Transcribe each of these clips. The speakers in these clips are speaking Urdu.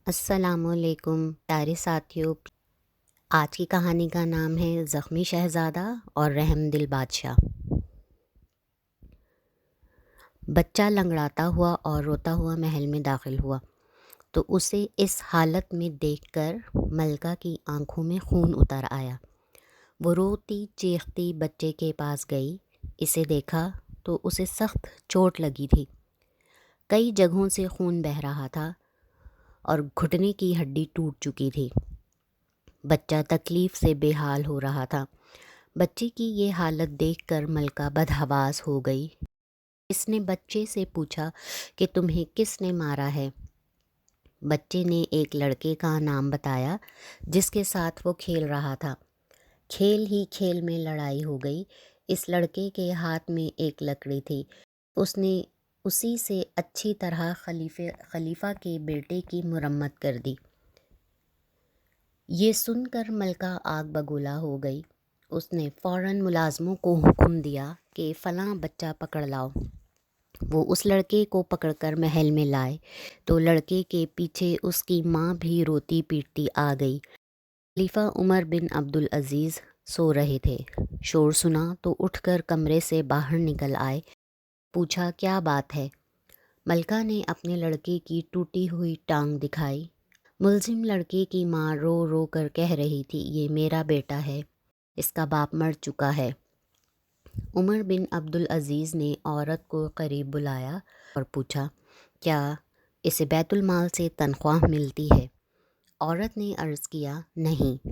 السلام علیکم پیارے ساتھیوں، آج کی کہانی کا نام ہے زخمی شہزادہ اور رحم دل بادشاہ۔ بچہ لنگڑاتا ہوا اور روتا ہوا محل میں داخل ہوا تو اسے اس حالت میں دیکھ کر ملکہ کی آنکھوں میں خون اتر آیا۔ وہ روتی چیختی بچے کے پاس گئی۔ اسے دیکھا تو اسے سخت چوٹ لگی تھی، کئی جگہوں سے خون بہہ رہا تھا اور گھٹنے کی ہڈی ٹوٹ چکی تھی۔ بچہ تکلیف سے بے حال ہو رہا تھا۔ بچے کی یہ حالت دیکھ کر ملکہ بدحواس ہو گئی۔ اس نے بچے سے پوچھا کہ تمہیں کس نے مارا ہے؟ بچے نے ایک لڑکے کا نام بتایا جس کے ساتھ وہ کھیل رہا تھا۔ کھیل ہی کھیل میں لڑائی ہو گئی۔ اس لڑکے کے ہاتھ میں ایک لکڑی تھی۔ اس نے اسی سے اچھی طرح خلیفہ کے بیٹے کی مرمت کر دی۔ یہ سن کر ملکہ آگ بگولا ہو گئی۔ اس نے فوراً ملازموں کو حکم دیا کہ فلاں بچہ پکڑ لاؤ۔ وہ اس لڑکے کو پکڑ کر محل میں لائے تو لڑکے کے پیچھے اس کی ماں بھی روتی پیٹتی آ گئی۔ خلیفہ عمر بن عبدالعزیز سو رہے تھے۔ شور سنا تو اٹھ کر کمرے سے باہر نکل آئے۔ پوچھا کیا بات ہے؟ ملکہ نے اپنے لڑکے کی ٹوٹی ہوئی ٹانگ دکھائی۔ ملزم لڑکے کی ماں رو رو کر کہہ رہی تھی، یہ میرا بیٹا ہے، اس کا باپ مر چکا ہے۔ عمر بن عبدالعزیز نے عورت کو قریب بلایا اور پوچھا کیا اسے بیت المال سے تنخواہ ملتی ہے؟ عورت نے عرض کیا نہیں۔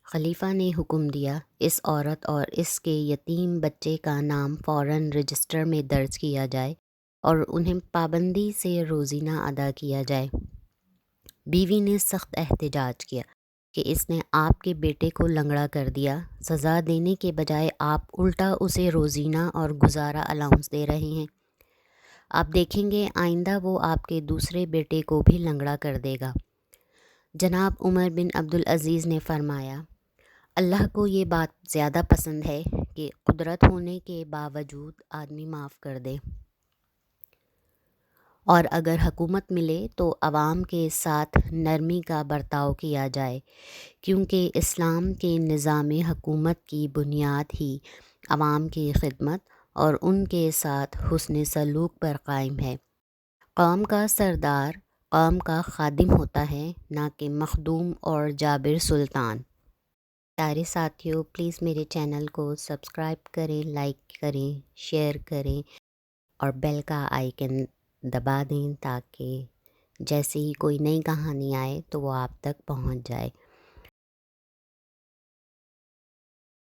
خلیفہ نے حکم دیا اس عورت اور اس کے یتیم بچے کا نام فوراً رجسٹر میں درج کیا جائے اور انہیں پابندی سے روزینہ ادا کیا جائے۔ بیوی نے سخت احتجاج کیا کہ اس نے آپ کے بیٹے کو لنگڑا کر دیا، سزا دینے کے بجائے آپ الٹا اسے روزینہ اور گزارا الاؤنس دے رہے ہیں۔ آپ دیکھیں گے آئندہ وہ آپ کے دوسرے بیٹے کو بھی لنگڑا کر دے گا۔ جناب عمر بن عبدالعزیز نے فرمایا، اللہ کو یہ بات زیادہ پسند ہے کہ قدرت ہونے کے باوجود آدمی معاف کر دے، اور اگر حکومت ملے تو عوام کے ساتھ نرمی کا برتاؤ کیا جائے، کیونکہ اسلام کے نظام حکومت کی بنیاد ہی عوام کی خدمت اور ان کے ساتھ حسن سلوک پر قائم ہے۔ قوم کا سردار قوم کا خادم ہوتا ہے، نہ کہ مخدوم اور جابر سلطان۔ پیارے ساتھیوں، پلیز میرے چینل کو سبسکرائب کریں، لائک کریں، شیئر کریں اور بیل کا آئیکن دبا دیں تاکہ جیسے ہی کوئی نئی کہانی آئے تو وہ آپ تک پہنچ جائے۔